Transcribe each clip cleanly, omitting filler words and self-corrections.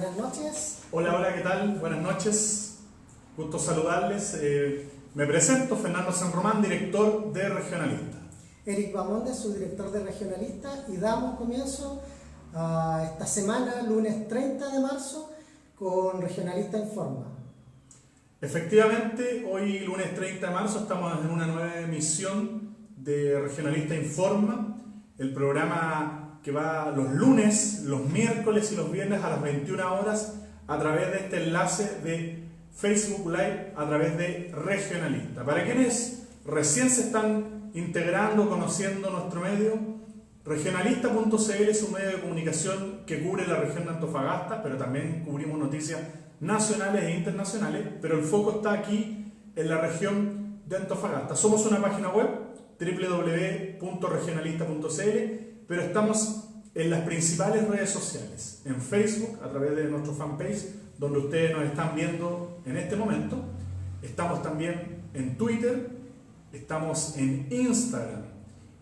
Buenas noches. Hola, hola, ¿qué tal? Buenas noches. Gusto saludarles. Me presento, Fernando San Román, director de Regionalista. Eric Bamonde, su director de Regionalista, y damos comienzo a esta semana, lunes 30 de marzo, con Regionalista Informa. Efectivamente, hoy lunes 30 de marzo estamos en una nueva emisión de Regionalista Informa, el programa que va los lunes, los miércoles y los viernes a las 21 horas a través de este enlace de Facebook Live a través de Regionalista. Para quienes recién se están integrando, conociendo nuestro medio, regionalista.cl es un medio de comunicación que cubre la región de Antofagasta, pero también cubrimos noticias nacionales e internacionales, pero el foco está aquí en la región de Antofagasta. Somos una página web, www.regionalista.cl, pero estamos en las principales redes sociales, en Facebook, a través de nuestro fanpage, donde ustedes nos están viendo en este momento. Estamos también en Twitter, estamos en Instagram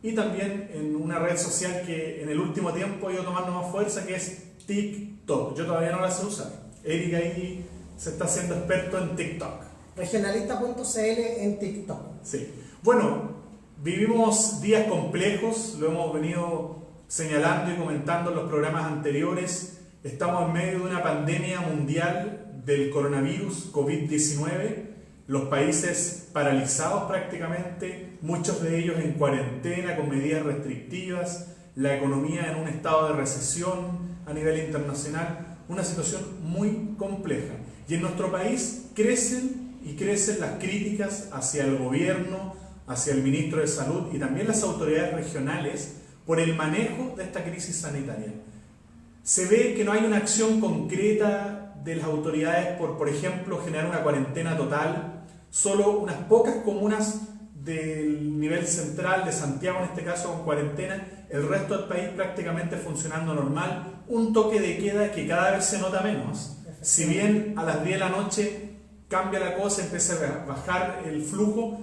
y también en una red social que en el último tiempo ha ido tomando más fuerza, que es TikTok. Yo todavía no la sé usar. Eric ahí se está haciendo experto en TikTok. Regionalista.cl en TikTok. Sí. Bueno, vivimos días complejos, lo hemos venido señalando y comentando en los programas anteriores. Estamos en medio de una pandemia mundial del coronavirus COVID-19, los países paralizados prácticamente, muchos de ellos en cuarentena con medidas restrictivas, la economía en un estado de recesión a nivel internacional, una situación muy compleja. Y en nuestro país crecen y crecen las críticas hacia el gobierno, hacia el ministro de Salud y también las autoridades regionales por el manejo de esta crisis sanitaria. Se ve que no hay una acción concreta de las autoridades por ejemplo, generar una cuarentena total. Solo unas pocas comunas del nivel central, de Santiago en este caso, con cuarentena, el resto del país prácticamente funcionando normal. Un toque de queda que cada vez se nota menos. Si bien a las 10 de la noche cambia la cosa, empieza a bajar el flujo,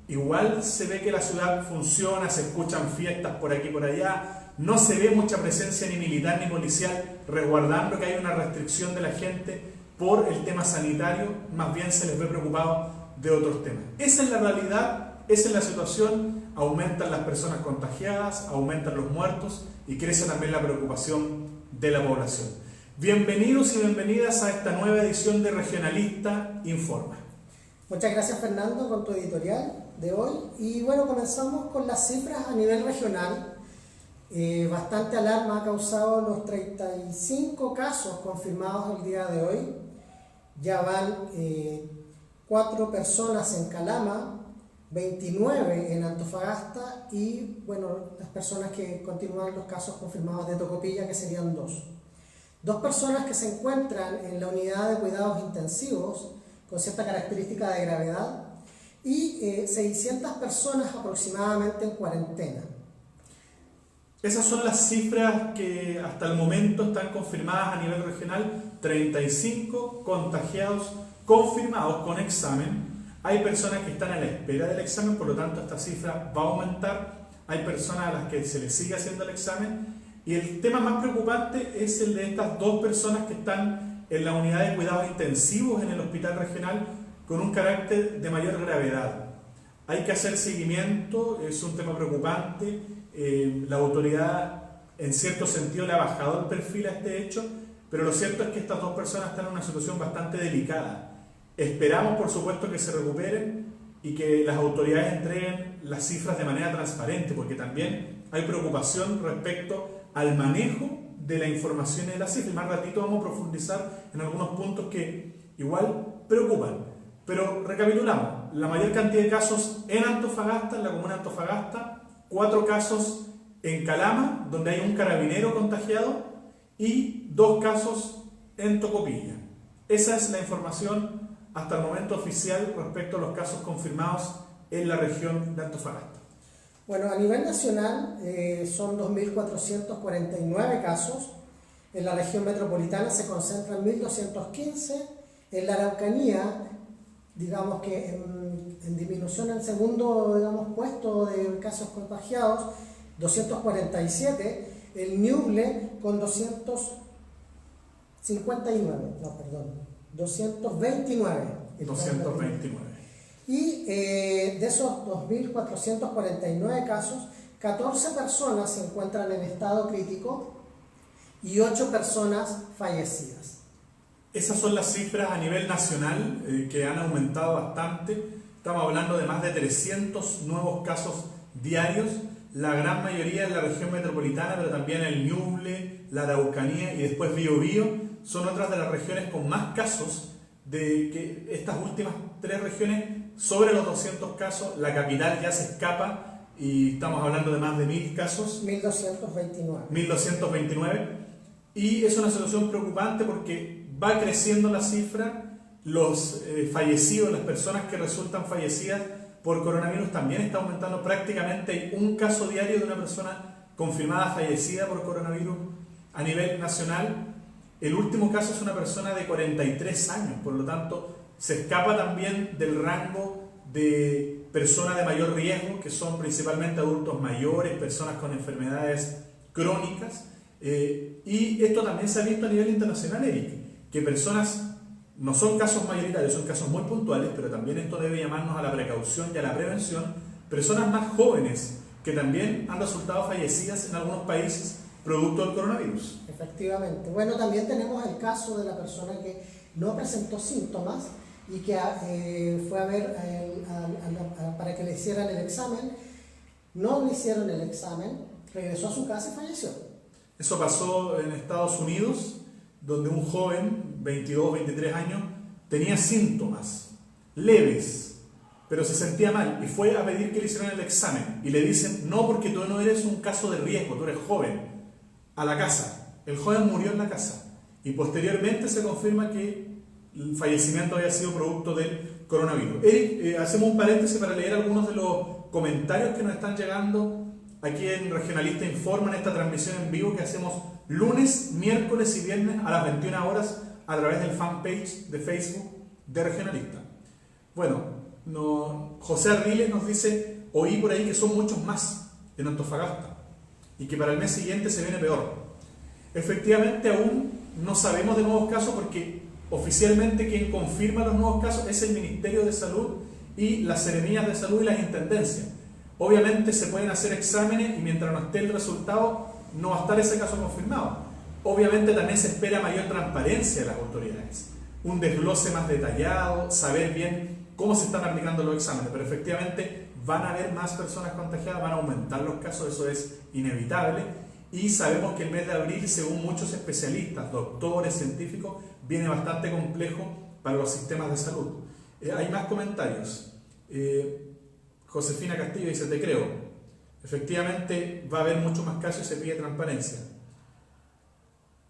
igual se ve que la ciudad funciona, se escuchan fiestas por aquí y por allá, no se ve mucha presencia ni militar ni policial resguardando que hay una restricción de la gente por el tema sanitario, más bien se les ve preocupados de otros temas. Esa es la realidad, esa es la situación, aumentan las personas contagiadas, aumentan los muertos y crece también la preocupación de la población. Bienvenidos y bienvenidas a esta nueva edición de Regionalista Informa. Muchas gracias, Fernando, con tu editorial de hoy. Y bueno, comenzamos con las cifras a nivel regional. Bastante alarma ha causado los 35 casos confirmados el día de hoy. Ya van 4 personas en Calama, 29 en Antofagasta y bueno, las personas que continúan los casos confirmados de Tocopilla, que serían 2. 2 personas que se encuentran en la unidad de cuidados intensivos con cierta característica de gravedad y 600 personas aproximadamente en cuarentena. Esas son las cifras que hasta el momento están confirmadas a nivel regional. 35 contagiados confirmados con examen. Hay personas que están a la espera del examen, por lo tanto esta cifra va a aumentar. Hay personas a las que se les sigue haciendo el examen. Y el tema más preocupante es el de estas 2 personas que están en la unidad de cuidados intensivos en el hospital regional con un carácter de mayor gravedad. Hay que hacer seguimiento, es un tema preocupante. La autoridad en cierto sentido le ha bajado el perfil a este hecho, pero lo cierto es que estas 2 personas están en una situación bastante delicada. Esperamos, por supuesto, que se recuperen y que las autoridades entreguen las cifras de manera transparente, porque también hay preocupación respecto al manejo de la información y de las cifras. Más ratito vamos a profundizar en algunos puntos que igual preocupan. Pero recapitulamos, la mayor cantidad de casos en Antofagasta, en la comuna de Antofagasta, 4 casos en Calama, donde hay un carabinero contagiado, y 2 casos en Tocopilla. Esa es la información hasta el momento oficial respecto a los casos confirmados en la región de Antofagasta. Bueno, a nivel nacional son 2.449 casos. En la región metropolitana se concentran 1.215. En la Araucanía, digamos que en disminución en segundo puesto de casos contagiados, 247. El Ñuble con 200 59, no, perdón, 229. 229. Y de esos 2.449 casos, 14 personas se encuentran en estado crítico y 8 personas fallecidas. Esas son las cifras a nivel nacional que han aumentado bastante. Estamos hablando de más de 300 nuevos casos diarios, la gran mayoría en la región metropolitana, pero también el Ñuble, la Araucanía y después Biobío son otras de las regiones con más casos. De que estas últimas 3 regiones, sobre los 200 casos, la capital ya se escapa y estamos hablando de más de 1.000 casos. 1.229. 1.229. Y es una situación preocupante porque va creciendo la cifra, los fallecidos, las personas que resultan fallecidas por coronavirus también está aumentando. Prácticamente hay un caso diario de una persona confirmada fallecida por coronavirus a nivel nacional. El último caso es una persona de 43 años, por lo tanto se escapa también del rango de personas de mayor riesgo, que son principalmente adultos mayores, personas con enfermedades crónicas. Y esto también se ha visto a nivel internacional, Eric, que personas, no son casos mayoritarios, son casos muy puntuales, pero también esto debe llamarnos a la precaución y a la prevención. Personas más jóvenes que también han resultado fallecidas en algunos países producto del coronavirus. Efectivamente. Bueno, también tenemos el caso de la persona que no presentó síntomas y que fue a ver para que le hicieran el examen. No le hicieron el examen, regresó a su casa y falleció. Eso pasó en Estados Unidos, donde un joven, 22, 23 años, tenía síntomas leves, pero se sentía mal y fue a pedir que le hicieran el examen. Y le dicen, no, porque tú no eres un caso de riesgo, tú eres joven. A la casa. El joven murió en la casa y posteriormente se confirma que el fallecimiento había sido producto del coronavirus. Eric, hacemos un paréntesis para leer algunos de los comentarios que nos están llegando aquí en Regionalista Informa, en esta transmisión en vivo que hacemos lunes, miércoles y viernes a las 21 horas a través del fanpage de Facebook de Regionalista. Bueno, José Arriles nos dice, oí por ahí que son muchos más en Antofagasta y que para el mes siguiente se viene peor. Efectivamente, aún no sabemos de nuevos casos porque oficialmente quien confirma los nuevos casos es el Ministerio de Salud y las Seremías de Salud y las Intendencias. Obviamente se pueden hacer exámenes y mientras no esté el resultado no va a estar ese caso confirmado. Obviamente también se espera mayor transparencia de las autoridades, un desglose más detallado, saber bien cómo se están aplicando los exámenes, pero efectivamente van a haber más personas contagiadas, van a aumentar los casos, eso es inevitable. Y sabemos que el mes de abril, según muchos especialistas, doctores, científicos, viene bastante complejo para los sistemas de salud. Hay más comentarios. Josefina Castillo dice, te creo. Efectivamente va a haber muchos más casos y se pide transparencia.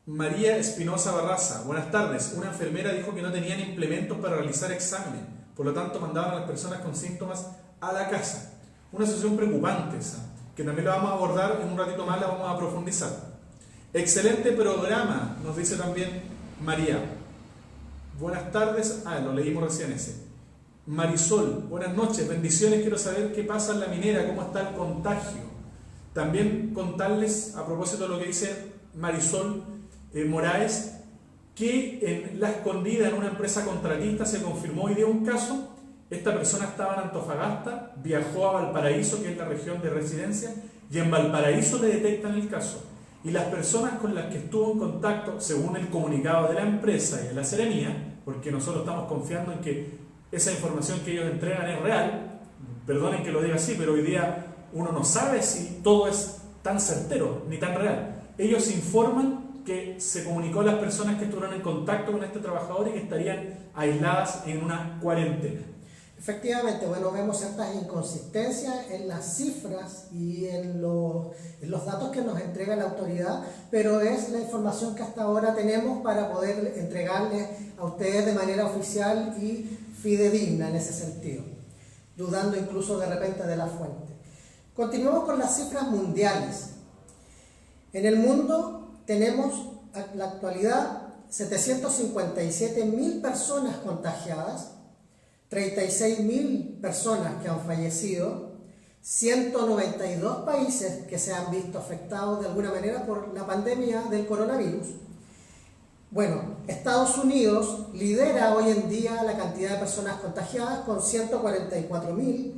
María Espinosa Barraza, buenas tardes. Una enfermera dijo que no tenían implementos para realizar exámenes, por lo tanto mandaban a las personas con síntomas a la casa. Una situación preocupante esa, que también la vamos a abordar en un ratito más, la vamos a profundizar. Excelente programa, nos dice también María. Buenas tardes, lo leímos recién ese. Marisol, buenas noches, bendiciones, quiero saber qué pasa en la minera, cómo está el contagio. También contarles, a propósito de lo que dice Marisol Moraes, que en La Escondida, en una empresa contratista, se confirmó hoy día un caso. Esta persona estaba en Antofagasta, viajó a Valparaíso, que es la región de residencia, y en Valparaíso le detectan el caso. Y las personas con las que estuvo en contacto, según el comunicado de la empresa y de la Seremía, porque nosotros estamos confiando en que esa información que ellos entregan es real, perdonen que lo diga así, pero hoy día uno no sabe si todo es tan certero ni tan real. Ellos informan que se comunicó a las personas que estuvieron en contacto con este trabajador y que estarían aisladas en una cuarentena. Efectivamente, bueno, vemos ciertas inconsistencias en las cifras y en los datos que nos entrega la autoridad, pero es la información que hasta ahora tenemos para poder entregarles a ustedes de manera oficial y fidedigna en ese sentido, dudando incluso de repente de la fuente. Continuamos con las cifras mundiales. En el mundo tenemos en la actualidad 757.000 personas contagiadas, 36.000 personas que han fallecido, 192 países que se han visto afectados de alguna manera por la pandemia del coronavirus Bueno, Estados Unidos lidera hoy en día la cantidad de personas contagiadas con 144.000,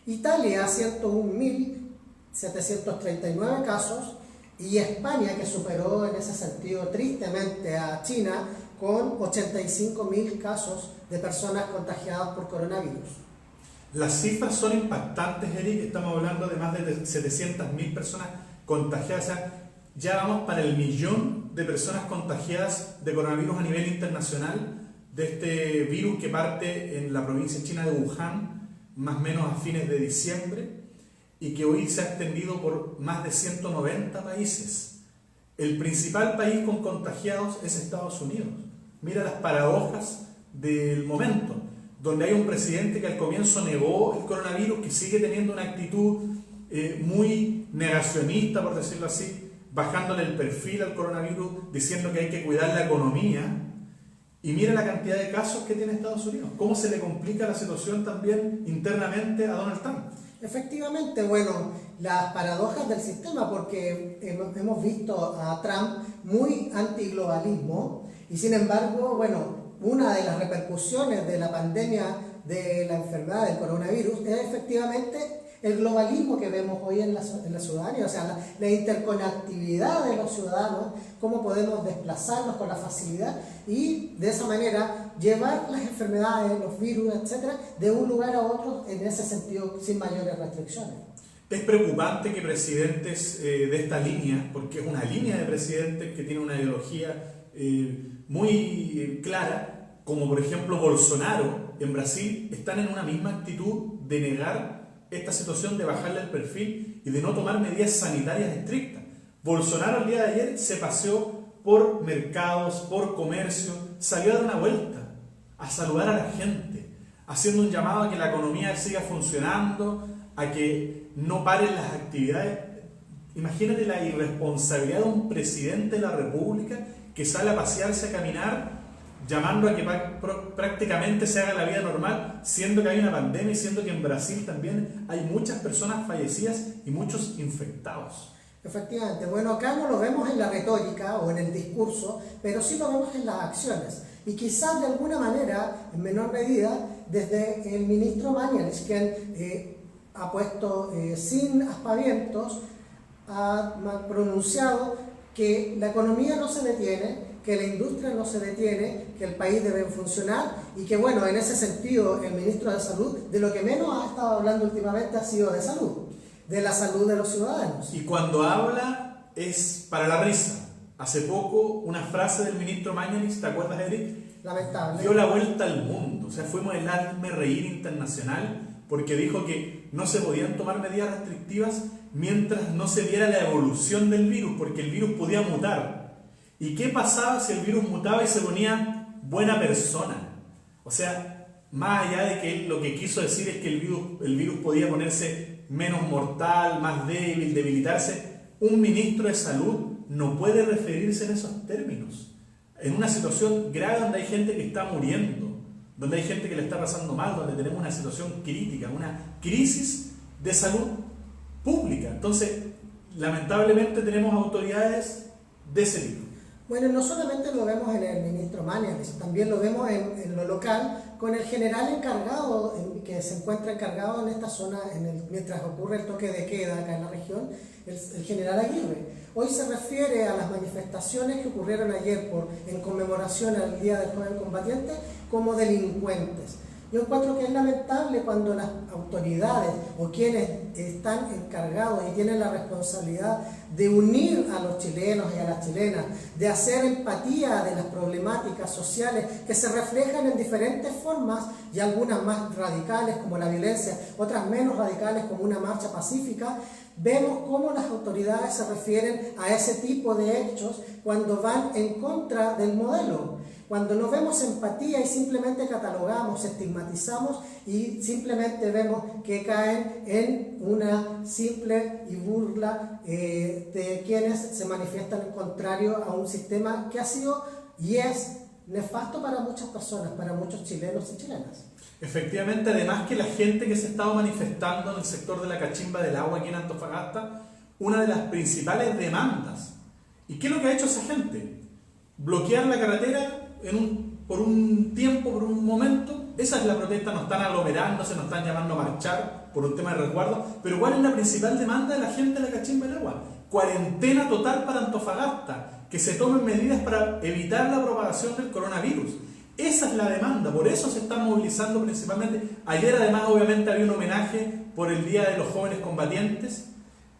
Italia 101.739 casos y España, que superó en ese sentido tristemente a China, con 85.000 casos de personas contagiadas por coronavirus. Las cifras son impactantes, Eric. Estamos hablando de más de 700.000 personas contagiadas. O sea, ya vamos para el 1.000.000 de personas contagiadas de coronavirus a nivel internacional, de este virus que parte en la provincia china de Wuhan, más o menos a fines de diciembre, y que hoy se ha extendido por más de 190 países. El principal país con contagiados es Estados Unidos. Mira las paradojas del momento, donde hay un presidente que al comienzo negó el coronavirus, que sigue teniendo una actitud muy negacionista, por decirlo así, bajándole el perfil al coronavirus, diciendo que hay que cuidar la economía, y mira la cantidad de casos que tiene Estados Unidos, cómo se le complica la situación también internamente a Donald Trump. Efectivamente, bueno, las paradojas del sistema, porque hemos visto a Trump muy antiglobalismo y sin embargo, bueno, una de las repercusiones de la pandemia de la enfermedad del coronavirus es efectivamente el globalismo que vemos hoy en la ciudadanía, o sea, la interconectividad de los ciudadanos, cómo podemos desplazarnos con la facilidad y de esa manera llevar las enfermedades, los virus, etcétera, de un lugar a otro en ese sentido sin mayores restricciones. Es preocupante que presidentes de esta línea, porque es una línea de presidentes que tiene una ideología muy clara, como por ejemplo Bolsonaro en Brasil, están en una misma actitud de negar esta situación, de bajarle el perfil y de no tomar medidas sanitarias estrictas. Bolsonaro el día de ayer se paseó por mercados, por comercio, salió a dar una vuelta, a saludar a la gente, haciendo un llamado a que la economía siga funcionando, a que no paren las actividades. Imagínate la irresponsabilidad de un presidente de la República que sale a pasearse, a caminar, llamando a que prácticamente se haga la vida normal, siendo que hay una pandemia y siendo que en Brasil también hay muchas personas fallecidas y muchos infectados. Efectivamente, bueno, acá no lo vemos en la retórica o en el discurso, pero sí lo vemos en las acciones. Y quizás de alguna manera, en menor medida, desde el ministro Mañalich, quien ha puesto sin aspavientos, ha pronunciado que la economía no se detiene, que la industria no se detiene, que el país debe funcionar y que, bueno, en ese sentido, el ministro de Salud, de lo que menos ha estado hablando últimamente ha sido de salud, de la salud de los ciudadanos. Y cuando habla es para la risa. Hace poco, una frase del ministro Mañalich, ¿te acuerdas, Eric? Lamentable. Dio la vuelta al mundo. O sea, fuimos el hazme reír internacional porque dijo que no se podían tomar medidas restrictivas mientras no se viera la evolución del virus, porque el virus podía mutar. ¿Y qué pasaba si el virus mutaba y se ponía buena persona? O sea, más allá de que él lo que quiso decir es que el virus podía ponerse menos mortal, más débil, debilitarse, un ministro de salud no puede referirse en esos términos. En una situación grave donde hay gente que está muriendo, donde hay gente que le está pasando mal, donde tenemos una situación crítica, una crisis de salud pública. Entonces, lamentablemente tenemos autoridades de ese tipo. Bueno, no solamente lo vemos en el ministro Mañalich, también lo vemos en lo local con el general encargado, que se encuentra encargado en esta zona mientras ocurre el toque de queda acá en la región, el general Aguirre. Hoy se refiere a las manifestaciones que ocurrieron ayer en conmemoración al Día del Joven Combatiente como delincuentes. Yo encuentro que es lamentable cuando las autoridades o quienes están encargados y tienen la responsabilidad de unir a los chilenos y a las chilenas, de hacer empatía de las problemáticas sociales que se reflejan en diferentes formas y algunas más radicales como la violencia, otras menos radicales como una marcha pacífica. Vemos cómo las autoridades se refieren a ese tipo de hechos cuando van en contra del modelo. Cuando no vemos empatía y simplemente catalogamos, estigmatizamos y simplemente vemos que caen en una simple y burla de quienes se manifiestan en contrario a un sistema que ha sido y es nefasto para muchas personas, para muchos chilenos y chilenas. Efectivamente, además que la gente que se ha estado manifestando en el sector de la cachimba del agua aquí en Antofagasta, una de las principales demandas. ¿Y qué es lo que ha hecho esa gente? bloquear la carretera por un tiempo, por un momento. Esa es la protesta, no están aglomerándose, no están llamando a marchar por un tema de resguardo. Pero ¿cuál es la principal demanda de la gente de la Cachimba del Agua? Cuarentena total para Antofagasta, que se tomen medidas para evitar la propagación del coronavirus. Esa es la demanda, por eso se están movilizando principalmente. Ayer además obviamente había un homenaje por el Día de los Jóvenes Combatientes,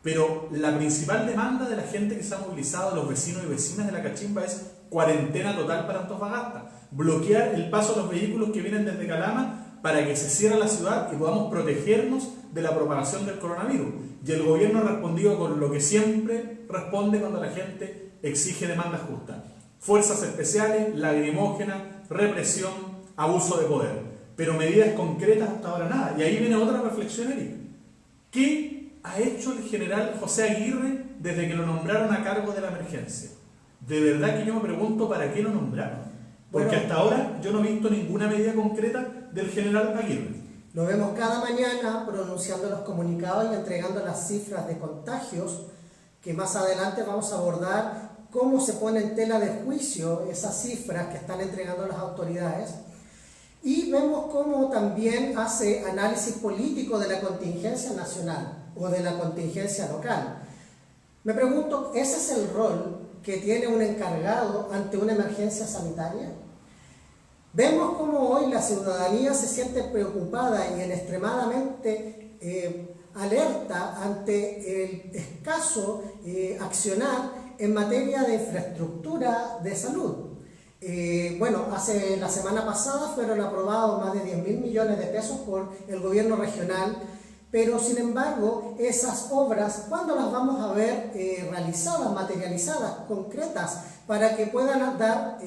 pero la principal demanda de la gente que se ha movilizado, los vecinos y vecinas de la Cachimba, es cuarentena total para Antofagasta. Bloquear el paso de los vehículos que vienen desde Calama para que se cierre la ciudad y podamos protegernos de la propagación del coronavirus. Y el gobierno ha respondido con lo que siempre responde cuando la gente exige demandas justas: fuerzas especiales, lacrimógenas, represión, abuso de poder. Pero medidas concretas hasta ahora nada. Y ahí viene otra reflexión, Eric. ¿Qué ha hecho el general José Aguirre desde que lo nombraron a cargo de la emergencia? De verdad que yo me pregunto para qué lo nombraron. Porque hasta ahora yo no he visto ninguna medida concreta del general Aguirre. Lo vemos cada mañana pronunciando los comunicados y entregando las cifras de contagios, que más adelante vamos a abordar cómo se pone en tela de juicio esas cifras que están entregando las autoridades. Y vemos cómo también hace análisis político de la contingencia nacional o de la contingencia local. Me pregunto, ¿ese es el rol que tiene un encargado ante una emergencia sanitaria? Vemos cómo hoy la ciudadanía se siente preocupada y extremadamente alerta ante el escaso accionar en materia de infraestructura de salud. La semana pasada fueron aprobados más de 10.000 millones de pesos por el gobierno regional, pero sin embargo esas obras, ¿cuándo las vamos a ver realizadas, materializadas, concretas, para que puedan dar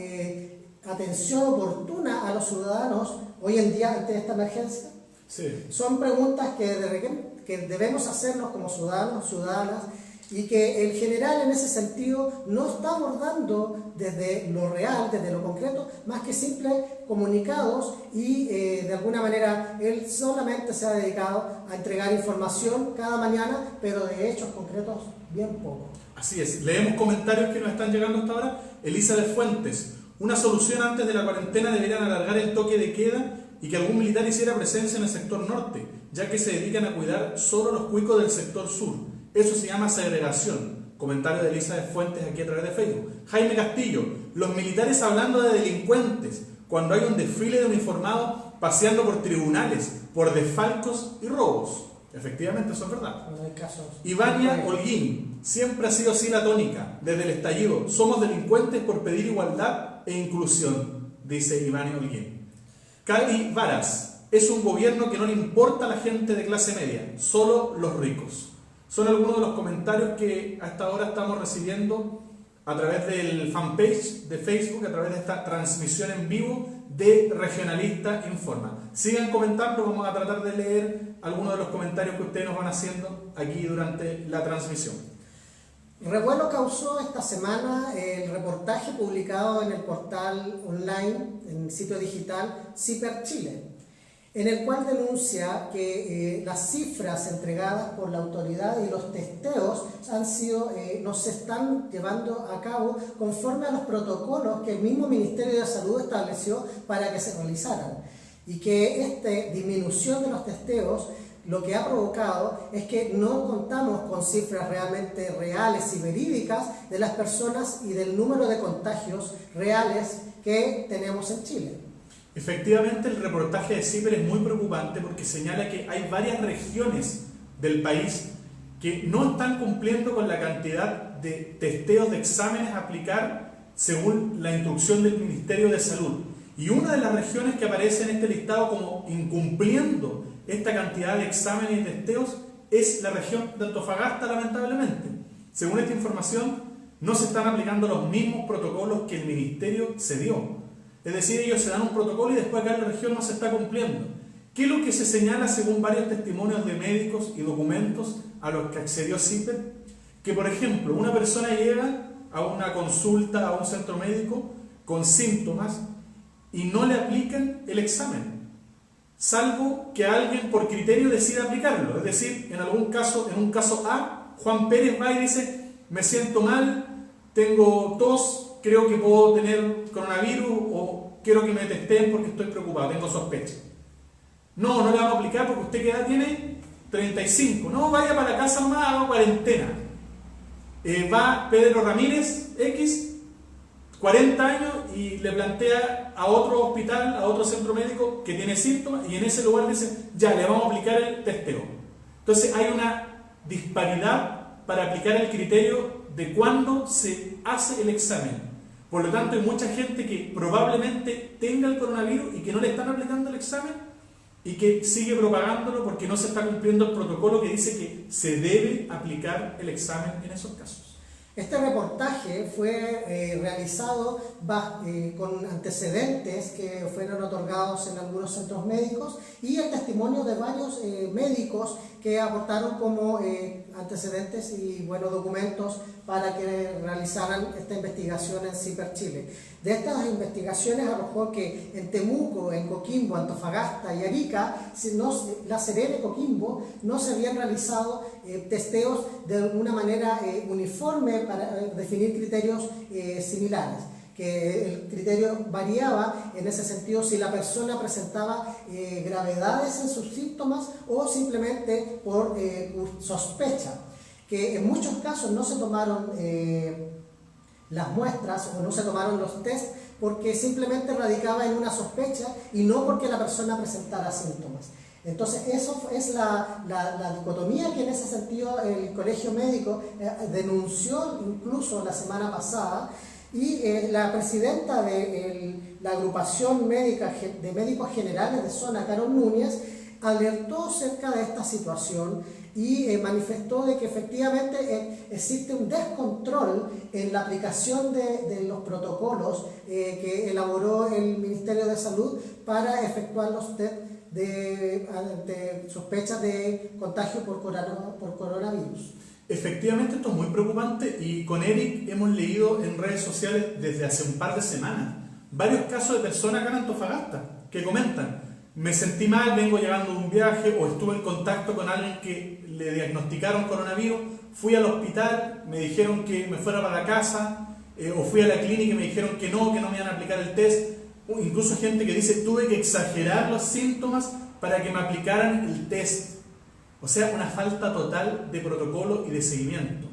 atención oportuna a los ciudadanos hoy en día ante esta emergencia? Sí. Son preguntas que debemos hacernos como ciudadanos, ciudadanas, y que el general en ese sentido no está abordando desde lo real, desde lo concreto, más que simples comunicados y de alguna manera él solamente se ha dedicado a entregar información cada mañana, pero de hechos concretos bien poco. Así es, leemos comentarios que nos están llegando hasta ahora. Elizabeth Fuentes: una solución antes de la cuarentena deberían alargar el toque de queda y que algún militar hiciera presencia en el sector norte, ya que se dedican a cuidar solo los cuicos del sector sur. Eso se llama segregación. Comentario de Elizabeth Fuentes aquí a través de Facebook. Jaime Castillo: los militares hablando de delincuentes cuando hay un desfile de uniformados paseando por tribunales por desfalcos y robos. Efectivamente, eso es verdad. No hay casos. Ivania Holguín: siempre ha sido así la tónica, desde el estallido. Somos delincuentes por pedir igualdad e inclusión, dice Ivania Holguín. Cali Varas: es un gobierno que no le importa a la gente de clase media, solo los ricos. Son algunos de los comentarios que hasta ahora estamos recibiendo a través del fanpage de Facebook, a través de esta transmisión en vivo de Regionalista Informa. Sigan comentando, vamos a tratar de leer algunos de los comentarios que ustedes nos van haciendo aquí durante la transmisión. Revuelo causó esta semana el reportaje publicado en el portal online, en el sitio digital CIPER Chile, en el cual denuncia que las cifras entregadas por la autoridad y los testeos no se están llevando a cabo conforme a los protocolos que el mismo Ministerio de Salud estableció para que se realizaran, y que esta disminución de los testeos lo que ha provocado es que no contamos con cifras realmente reales y verídicas de las personas y del número de contagios reales que tenemos en Chile. Efectivamente, el reportaje de CIPER es muy preocupante porque señala que hay varias regiones del país que no están cumpliendo con la cantidad de testeos de exámenes a aplicar según la instrucción del Ministerio de Salud. Y una de las regiones que aparece en este listado como incumpliendo esta cantidad de exámenes y testeos es la región de Antofagasta, lamentablemente. Según esta información, no se están aplicando los mismos protocolos que el Ministerio se dio. Es decir, ellos se dan un protocolo y después acá en la región no se está cumpliendo. ¿Qué es lo que se señala según varios testimonios de médicos y documentos a los que accedió CIPER? Que, por ejemplo, una persona llega a una consulta, a un centro médico, con síntomas y no le aplican el examen, salvo que alguien por criterio decida aplicarlo. Es decir, en un caso A, Juan Pérez va y dice: me siento mal, tengo tos, creo que puedo tener coronavirus o quiero que me testeen porque estoy preocupado, tengo sospecha. No, no le vamos a aplicar porque usted qué edad tiene, 35. No, vaya para la casa nomás, haga cuarentena. Va Pedro Ramírez, X, 40 años y le plantea a otro hospital, a otro centro médico que tiene síntomas y en ese lugar dice, ya, le vamos a aplicar el testeo. Entonces hay una disparidad para aplicar el criterio de cuándo se hace el examen. Por lo tanto, hay mucha gente que probablemente tenga el coronavirus y que no le están aplicando el examen y que sigue propagándolo porque no se está cumpliendo el protocolo que dice que se debe aplicar el examen en esos casos. Este reportaje fue realizado con antecedentes que fueron otorgados en algunos centros médicos y el testimonio de varios médicos que aportaron como antecedentes y documentos para que realizaran esta investigación en CIPER Chile. De estas investigaciones arrojó que en Temuco, en Coquimbo, Antofagasta y Arica, la Serena y Coquimbo no se habían realizado testeos de una manera uniforme para definir criterios similares, que el criterio variaba en ese sentido si la persona presentaba gravedades en sus síntomas o simplemente por sospecha, que en muchos casos no se tomaron las muestras o no se tomaron los test porque simplemente radicaba en una sospecha y no porque la persona presentara síntomas. Entonces, eso es la dicotomía que en ese sentido el Colegio Médico denunció incluso la semana pasada, y la presidenta de la agrupación médica de médicos generales de zona, Carol Núñez, alertó acerca de esta situación y manifestó de que efectivamente existe un descontrol en la aplicación de los protocolos que elaboró el Ministerio de Salud para efectuar los test de sospechas de contagio por coronavirus. Efectivamente, esto es muy preocupante y con Eric hemos leído en redes sociales desde hace un par de semanas varios casos de personas acá en Antofagasta que comentan: me sentí mal, vengo llegando de un viaje o estuve en contacto con alguien que le diagnosticaron coronavirus, fui al hospital, me dijeron que me fuera para la casa, o fui a la clínica y me dijeron que no me iban a aplicar el test. Incluso gente que dice, tuve que exagerar los síntomas para que me aplicaran el test. O sea, una falta total de protocolo y de seguimiento.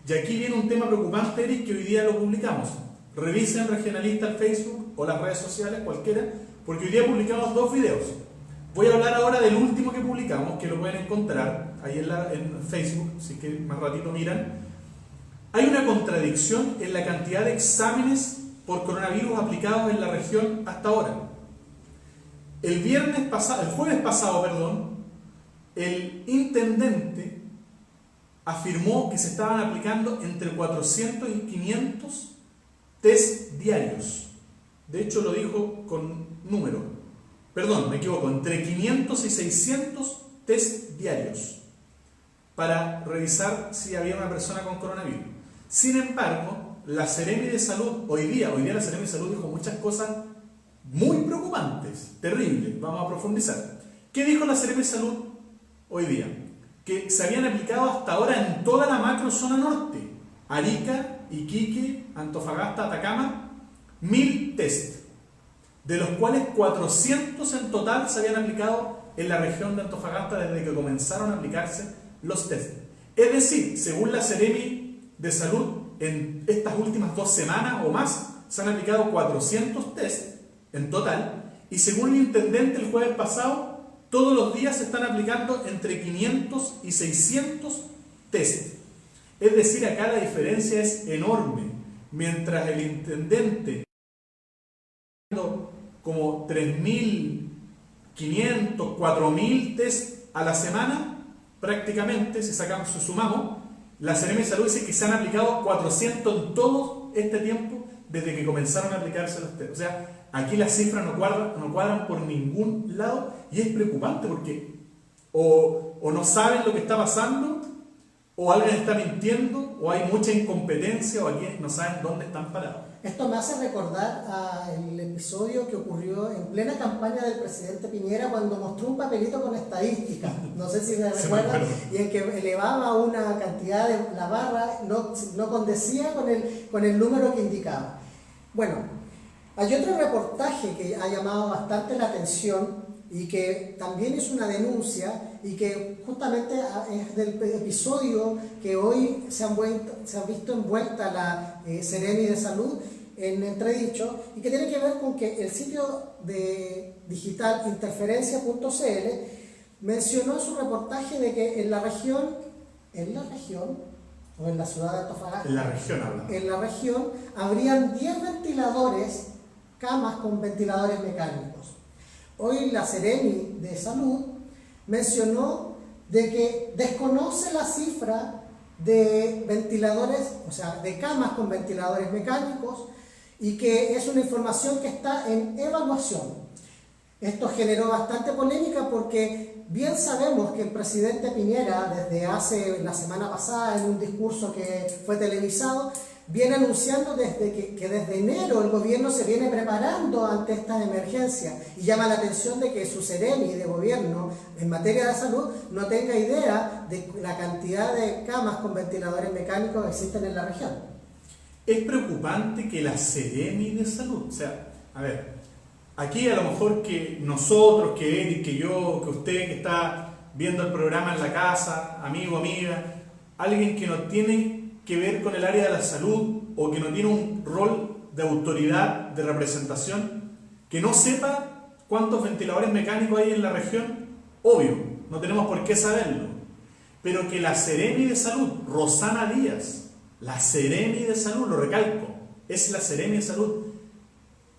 Y aquí viene un tema preocupante, Eric, que hoy día lo publicamos. Revisen Regionalista el Facebook o las redes sociales, cualquiera, porque hoy día publicamos 2 videos. Voy a hablar ahora del último que publicamos, que lo pueden encontrar ahí en Facebook, así que más ratito miran. Hay una contradicción en la cantidad de exámenes por coronavirus aplicados en la región hasta ahora. El jueves pasado, el intendente afirmó que se estaban aplicando entre 400 y 500 test diarios. De hecho, lo dijo con número. Perdón, me equivoco, entre 500 y 600 test diarios para revisar si había una persona con coronavirus. Sin embargo, la Seremi de Salud, hoy día la Seremi de Salud dijo muchas cosas muy preocupantes, terribles, vamos a profundizar. ¿Qué dijo la Seremi de Salud hoy día? Que se habían aplicado hasta ahora en toda la macro zona norte, Arica, Iquique, Antofagasta, Atacama, 1000 test, de los cuales 400 en total se habían aplicado en la región de Antofagasta desde que comenzaron a aplicarse los test. Es decir, según la Seremi de Salud, en estas últimas 2 semanas o más se han aplicado 400 test en total, y según el intendente el jueves pasado, todos los días se están aplicando entre 500 y 600 test. Es decir, acá la diferencia es enorme. Mientras el intendente como 3.500, 4.000 test a la semana, prácticamente, si sumamos, la Seremi de Salud dice que se han aplicado 400 en todo este tiempo desde que comenzaron a aplicarse los test. O sea, aquí las cifras no cuadran por ningún lado y es preocupante porque o no saben lo que está pasando, o alguien está mintiendo, o hay mucha incompetencia, o aquí no saben dónde están parados. Esto me hace recordar el episodio que ocurrió en plena campaña del presidente Piñera cuando mostró un papelito con estadísticas, no sé si me recuerdan, y en que elevaba una cantidad de la barra, no condecía con el número que indicaba. Bueno, hay otro reportaje que ha llamado bastante la atención y que también es una denuncia y que justamente es del episodio que hoy se ha visto envuelta la Seremi de Salud en entredicho, y que tiene que ver con que el sitio de digital interferencia.cl mencionó en su reportaje de que en la región o en la ciudad de Antofagasta, en la región habrían 10 ventiladores, camas con ventiladores mecánicos. Hoy la Seremi de Salud mencionó de que desconoce la cifra de ventiladores, o sea, de camas con ventiladores mecánicos, y que es una información que está en evaluación. Esto generó bastante polémica porque bien sabemos que el presidente Piñera, desde la semana pasada, en un discurso que fue televisado, viene anunciando que desde enero el gobierno se viene preparando ante estas emergencias, y llama la atención de que su Seremi de gobierno en materia de salud no tenga idea de la cantidad de camas con ventiladores mecánicos que existen en la región. Es preocupante que la Seremi de Salud, o sea, a ver, aquí a lo mejor que nosotros, que Eric, que yo, que usted que está viendo el programa en la casa, amigo, amiga, alguien que no tiene que ver con el área de la salud o que no tiene un rol de autoridad, de representación, que no sepa cuántos ventiladores mecánicos hay en la región, obvio, no tenemos por qué saberlo, pero que la Seremi de Salud, Rosana Díaz, la Seremi de Salud, lo recalco, es la Seremi de Salud,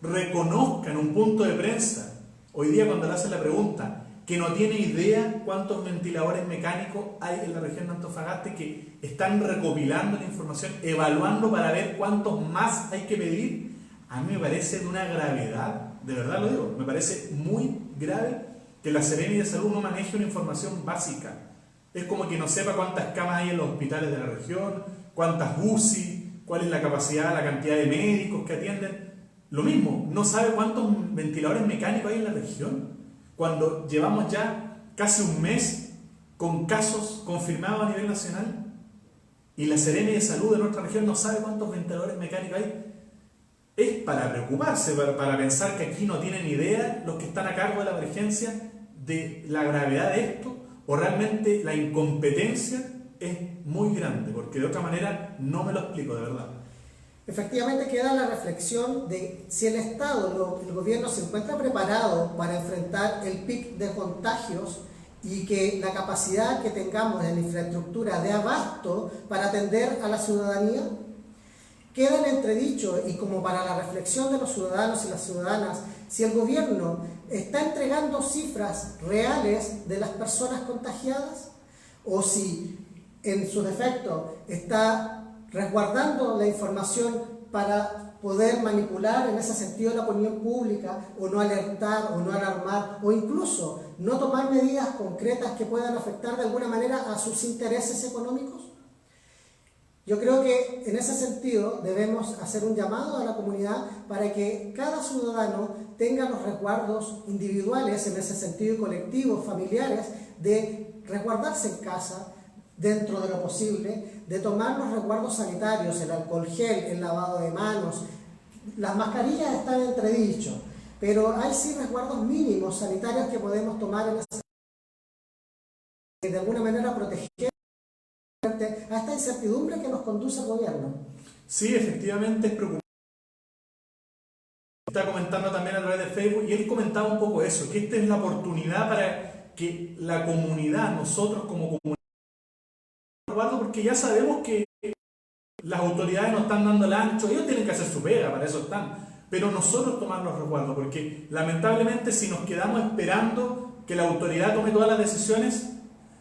reconozca en un punto de prensa, hoy día cuando le hacen la pregunta, que no tiene idea cuántos ventiladores mecánicos hay en la región de Antofagasta y que están recopilando la información, evaluando para ver cuántos más hay que pedir, a mí me parece de una gravedad, de verdad lo digo, me parece muy grave que la Seremi de Salud no maneje una información básica. Es como que no sepa cuántas camas hay en los hospitales de la región, cuántas UCI, cuál es la capacidad, la cantidad de médicos que atienden. Lo mismo, no sabe cuántos ventiladores mecánicos hay en la región, cuando llevamos ya casi un mes con casos confirmados a nivel nacional, y la Seremi de Salud de nuestra región no sabe cuántos ventiladores mecánicos hay. Es para preocuparse, para pensar que aquí no tienen idea los que están a cargo de la emergencia de la gravedad de esto, o realmente la incompetencia es muy grande, porque de otra manera no me lo explico de verdad. Efectivamente queda la reflexión de si el Estado, el gobierno se encuentra preparado para enfrentar el pic de contagios y que la capacidad que tengamos en la infraestructura de abasto para atender a la ciudadanía. Queda en entredicho, y como para la reflexión de los ciudadanos y las ciudadanas, si el gobierno está entregando cifras reales de las personas contagiadas, o si en su defecto está resguardando la información para poder manipular en ese sentido la opinión pública, o no alertar, o no alarmar, o incluso no tomar medidas concretas que puedan afectar de alguna manera a sus intereses económicos. Yo creo que en ese sentido debemos hacer un llamado a la comunidad para que cada ciudadano tenga los resguardos individuales, en ese sentido, y colectivos, familiares, de resguardarse en casa dentro de lo posible, de tomar los resguardos sanitarios, el alcohol gel, el lavado de manos. Las mascarillas están en entredicho, pero hay sí resguardos mínimos sanitarios que podemos tomar en ese, de alguna manera proteger a esta incertidumbre que nos conduce al gobierno. Sí, efectivamente es preocupante. Está comentando también a través de Facebook, y él comentaba un poco eso, que esta es la oportunidad para que la comunidad, nosotros como comunidad, porque ya sabemos que las autoridades nos están dando el ancho, ellos tienen que hacer su pega, para eso están, pero nosotros tomar los resguardos, porque lamentablemente si nos quedamos esperando que la autoridad tome todas las decisiones,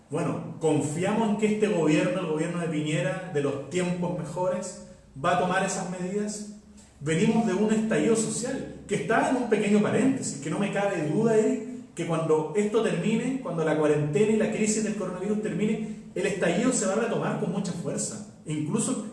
bueno, confiamos en que este gobierno, el gobierno de Piñera, de los tiempos mejores, va a tomar esas medidas. Venimos de un estallido social que está en un pequeño paréntesis, que no me cabe duda, Eric, que cuando esto termine, cuando la cuarentena y la crisis del coronavirus termine, el estallido se va a retomar con mucha fuerza, incluso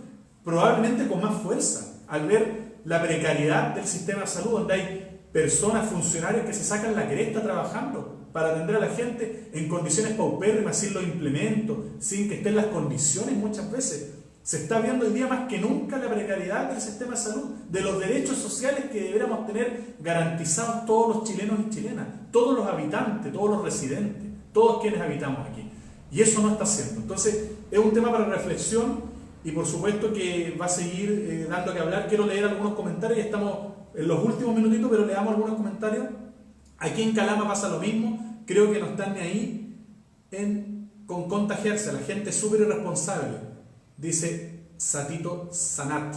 probablemente con más fuerza, al ver la precariedad del sistema de salud, donde hay personas, funcionarios que se sacan la cresta trabajando para atender a la gente en condiciones paupérrimas, sin los implementos, sin que estén las condiciones muchas veces. Se está viendo hoy día más que nunca la precariedad del sistema de salud, de los derechos sociales que deberíamos tener garantizados todos los chilenos y chilenas, todos los habitantes, todos los residentes, todos quienes habitamos aquí. Y eso no está haciendo. Entonces, es un tema para reflexión y por supuesto que va a seguir dando que hablar. Quiero leer algunos comentarios, ya estamos en los últimos minutitos, pero le damos algunos comentarios. Aquí en Calama pasa lo mismo, creo que no están ni ahí con contagiarse, la gente es súper irresponsable. Dice Satito Sanat.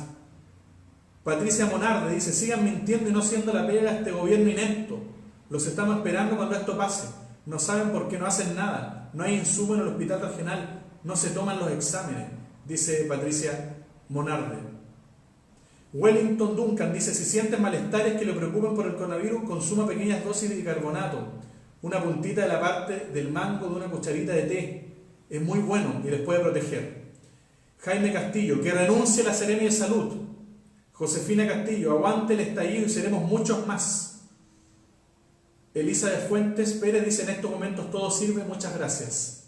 Patricia Monarde dice: sigan mintiendo y no siendo la pega a este gobierno inepto. Los estamos esperando cuando esto pase. No saben por qué no hacen nada. No hay insumo en el hospital regional. No se toman los exámenes. Dice Patricia Monarde. Wellington Duncan dice: si sienten malestares que le preocupen por el coronavirus, consuma pequeñas dosis de bicarbonato. Una puntita de la parte del mango de una cucharita de té. Es muy bueno y les puede proteger. Jaime Castillo: que renuncie la Seremi de Salud. Josefina Castillo: aguante el estallido y seremos muchos más. Elisa de Fuentes Pérez dice: en estos momentos todo sirve, muchas gracias.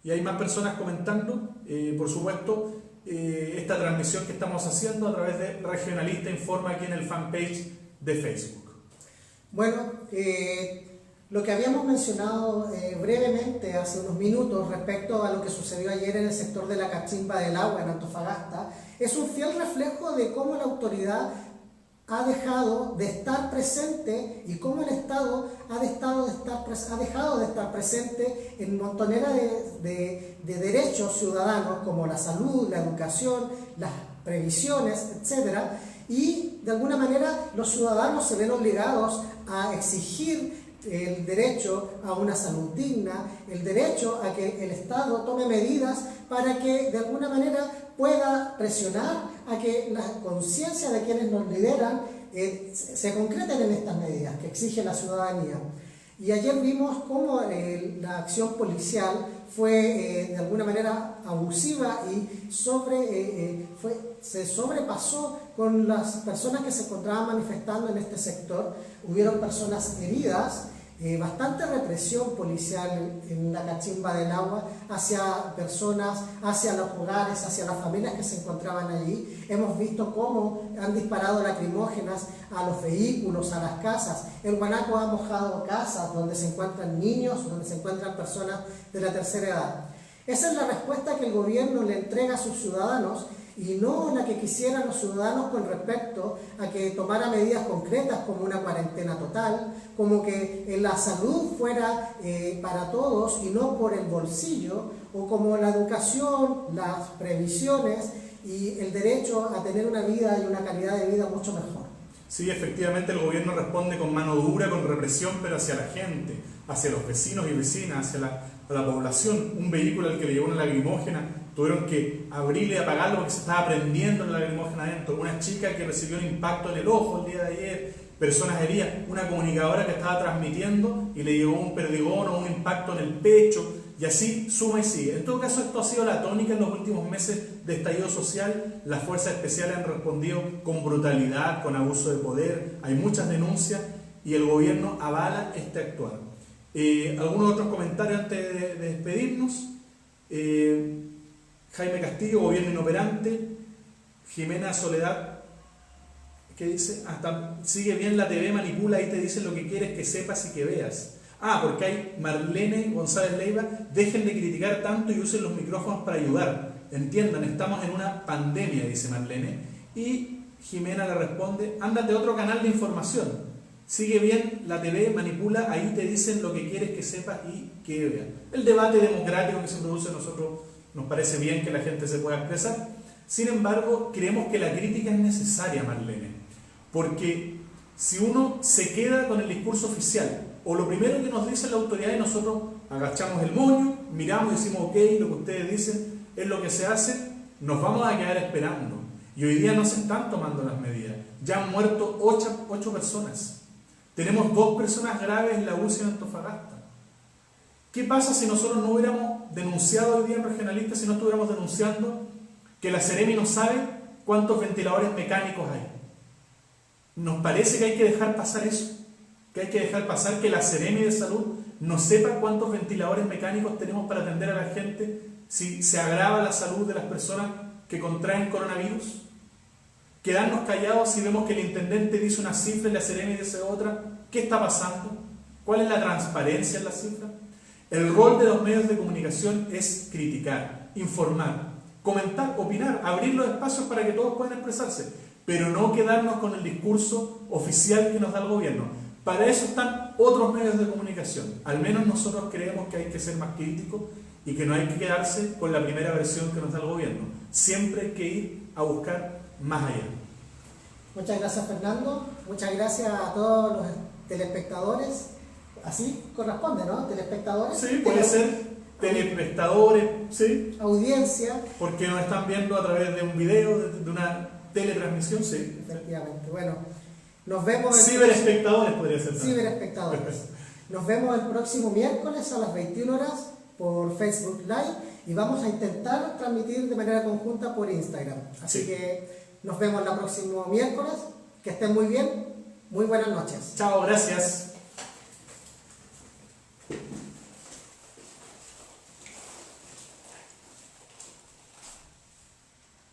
Y hay más personas comentando, por supuesto, esta transmisión que estamos haciendo a través de Regionalista Informa aquí en el fanpage de Facebook. Bueno, lo que habíamos mencionado brevemente hace unos minutos respecto a lo que sucedió ayer en el sector de la Cachimba del Agua en Antofagasta es un fiel reflejo de cómo la autoridad ha dejado de estar presente y cómo el Estado ha dejado de estar presente en montonera de derechos ciudadanos como la salud, la educación, las previsiones, etc. Y de alguna manera los ciudadanos se ven obligados a exigir el derecho a una salud digna, el derecho a que el Estado tome medidas para que de alguna manera pueda presionar a que la conciencia de quienes nos lideran se concreten en estas medidas que exige la ciudadanía. Y ayer vimos cómo la acción policial fue de alguna manera abusiva y se sobrepasó con las personas que se encontraban manifestando en este sector. Hubieron personas heridas, bastante represión policial en la Cachimba del Agua hacia personas, hacia los hogares, hacia las familias que se encontraban allí. Hemos visto cómo han disparado lacrimógenas a los vehículos, a las casas. El guanaco ha mojado casas donde se encuentran niños, donde se encuentran personas de la tercera edad. Esa es la respuesta que el gobierno le entrega a sus ciudadanos y no la que quisieran los ciudadanos con respecto a que tomara medidas concretas como una cuarentena total, como que la salud fuera para todos y no por el bolsillo, o como la educación, las previsiones y el derecho a tener una vida y una calidad de vida mucho mejor. Sí, efectivamente el gobierno responde con mano dura, con represión, pero hacia la gente, hacia los vecinos y vecinas, hacia la población. Un vehículo al que le llegó una lacrimógena, tuvieron que abrirle y apagarlo porque se estaba prendiendo la lacrimógena adentro. Una chica que recibió un impacto en el ojo el día de ayer, personas heridas, una comunicadora que estaba transmitiendo y le llegó un perdigón o un impacto en el pecho, y así suma y sigue. En todo caso, esto ha sido la tónica en los últimos meses de estallido social. Las fuerzas especiales han respondido con brutalidad, con abuso de poder, hay muchas denuncias y el gobierno avala este actuar. Algunos otros comentarios antes de despedirnos. Jaime Castillo: gobierno inoperante. Jimena Soledad, que dice: hasta sigue bien la TV, manipula y te dicen lo que quieres que sepas y que veas. Porque hay Marlene González Leiva: dejen de criticar tanto y usen los micrófonos para ayudar. Entiendan, estamos en una pandemia, dice Marlene. Y Jimena le responde: ándate a otro canal de información. Sigue bien la TV, manipula, ahí te dicen lo que quieres que sepas y que veas. El debate democrático que se produce a nosotros nos parece bien que la gente se pueda expresar. Sin embargo, creemos que la crítica es necesaria, Marlene, porque si uno se queda con el discurso oficial, o lo primero que nos dice la autoridad y nosotros agachamos el moño, miramos y decimos ok, lo que ustedes dicen es lo que se hace, nos vamos a quedar esperando. Y hoy día no se están tomando las medidas. Ya han muerto 8 personas. Tenemos 2 personas graves en la UCI en Antofagasta. ¿Qué pasa si nosotros no hubiéramos denunciado hoy día en Regionalista, si no estuviéramos denunciando que la Seremi no sabe cuántos ventiladores mecánicos hay? Nos parece que hay que dejar pasar eso, que hay que dejar pasar que la Seremi de Salud no sepa cuántos ventiladores mecánicos tenemos para atender a la gente si se agrava la salud de las personas que contraen coronavirus? ¿Quedarnos callados si vemos que el intendente dice una cifra y la Seremi dice otra? ¿Qué está pasando? ¿Cuál es la transparencia en la cifra? El rol de los medios de comunicación es criticar, informar, comentar, opinar, abrir los espacios para que todos puedan expresarse, pero no quedarnos con el discurso oficial que nos da el gobierno. Para eso están otros medios de comunicación. Al menos nosotros creemos que hay que ser más críticos y que no hay que quedarse con la primera versión que nos da el gobierno. Siempre hay que ir a buscar más allá. Muchas gracias, Fernando. Muchas gracias a todos los telespectadores. Así corresponde, ¿no? Telespectadores. Sí, puede ser telespectadores, sí. Audiencia. Porque nos están viendo a través de un video, de una teletransmisión, sí. Efectivamente. Bueno, nos vemos. Ciberespectadores podría ser también. Ciberespectadores. Nos vemos el próximo miércoles a las 21 horas por Facebook Live y vamos a intentar transmitir de manera conjunta por Instagram. Así que nos vemos el próximo miércoles. Que estén muy bien. Muy buenas noches. Chao, gracias.